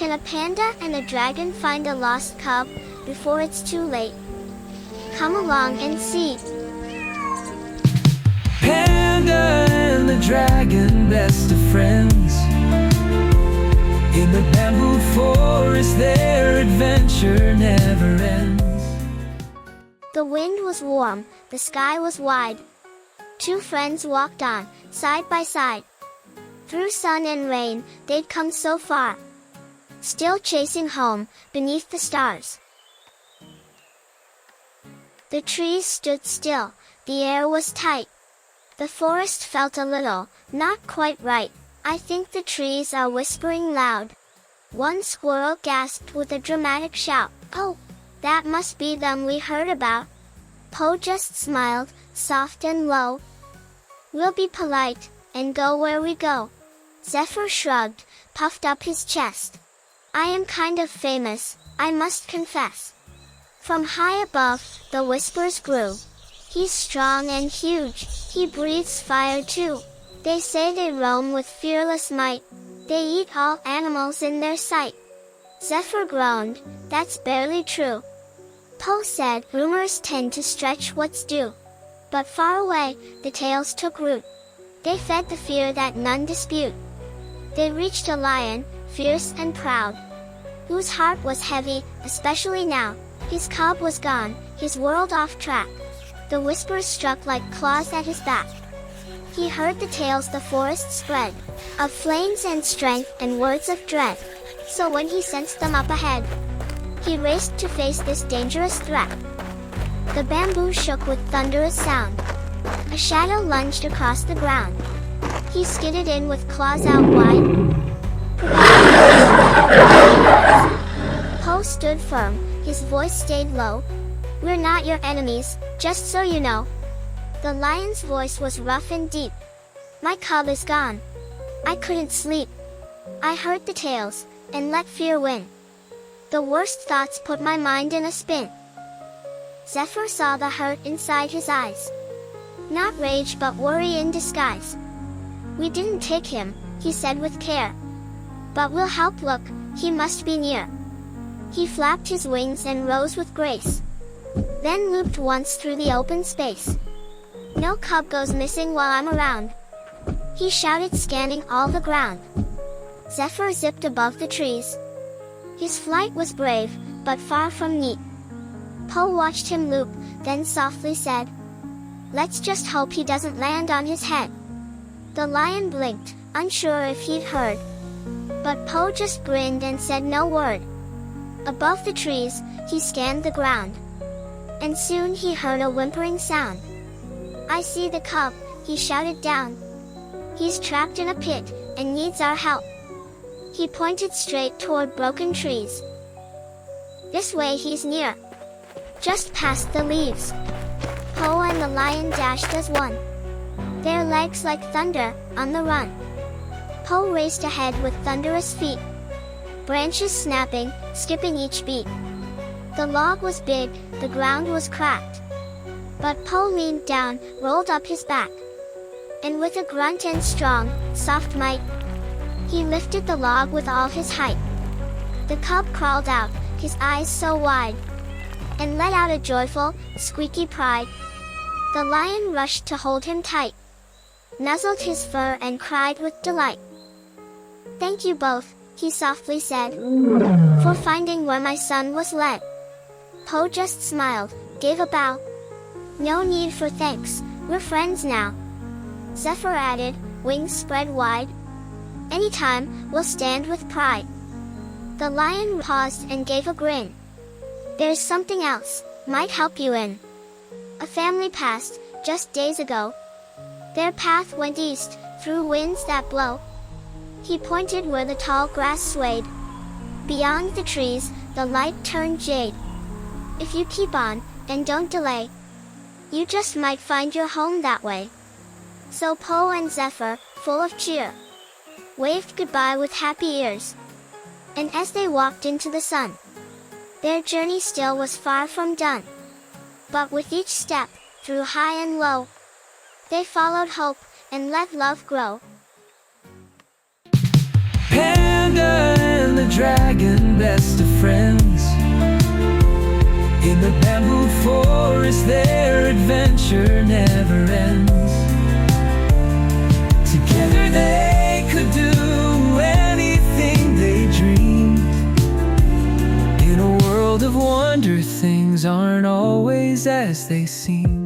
Can a panda and a dragon find a lost cub before it's too late? Come along and see. Panda and the dragon, best of friends. In the bamboo forest, their adventure never ends. The wind was warm, the sky was wide. Two friends walked on, side by side. Through sun and rain, they'd come so far, still chasing home, beneath the stars. The trees stood still, the air was tight. The forest felt a little, not quite right. I think the trees are whispering loud. One squirrel gasped with a dramatic shout. Oh, that must be them we heard about. Poe just smiled, soft and low. We'll be polite, and go where we go. Zephyr shrugged, puffed up his chest. I am kind of famous, I must confess. From high above, the whispers grew. He's strong and huge, he breathes fire too. They say they roam with fearless might. They eat all animals in their sight. Zephyr groaned, that's barely true. Poe said, rumors tend to stretch what's due. But far away, the tales took root. They fed the fear that none dispute. They reached a lion, fierce and proud, whose heart was heavy, especially now. His cub was gone, his world off track. The whispers struck like claws at his back. He heard the tales the forest spread, of flames and strength and words of dread. So when he sensed them up ahead, he raced to face this dangerous threat. The bamboo shook with thunderous sound. A shadow lunged across the ground. He skidded in with claws out wide. Poe stood firm, his voice stayed low. We're not your enemies, just so you know. The lion's voice was rough and deep. My cub is gone. I couldn't sleep. I heard the tales, and let fear win. The worst thoughts put my mind in a spin. Zephyr saw the hurt inside his eyes. Not rage but worry in disguise. We didn't take him, he said with care. But we'll help, look, he must be near. He flapped his wings and rose with grace, then looped once through the open space. No cub goes missing while I'm around, he shouted, scanning all the ground. Zephyr zipped above the trees. His flight was brave, but far from neat. Poe watched him loop, then softly said, let's just hope he doesn't land on his head. The lion blinked, unsure if he'd heard. But Poe just grinned and said no word. Above the trees, he scanned the ground. And soon he heard a whimpering sound. I see the cub, he shouted down. He's trapped in a pit, and needs our help. He pointed straight toward broken trees. This way, he's near, just past the leaves. Poe and the lion dashed as one, their legs like thunder, on the run. Poe raced ahead with thunderous feet, branches snapping, skipping each beat. The log was big, the ground was cracked. But Poe leaned down, rolled up his back, and with a grunt and strong, soft might, he lifted the log with all his height. The cub crawled out, his eyes so wide, and let out a joyful, squeaky pride. The lion rushed to hold him tight, nuzzled his fur and cried with delight. Thank you both, he softly said, for finding where my son was led. Poe just smiled, gave a bow. No need for thanks, we're friends now. Zephyr added, wings spread wide. Anytime, we'll stand with pride. The lion paused and gave a grin. There's something else, might help you in. A family passed, just days ago. Their path went east, through winds that blow. He pointed where the tall grass swayed. Beyond the trees, the light turned jade. If you keep on, and don't delay, you just might find your home that way. So Poe and Zephyr, full of cheer, waved goodbye with happy ears. And as they walked into the sun, their journey still was far from done. But with each step, through high and low, they followed hope, and let love grow. Panda and the dragon, best of friends. In the bamboo forest, their adventure never ends. Together they could do anything they dreamed. In a world of wonder, things aren't always as they seem.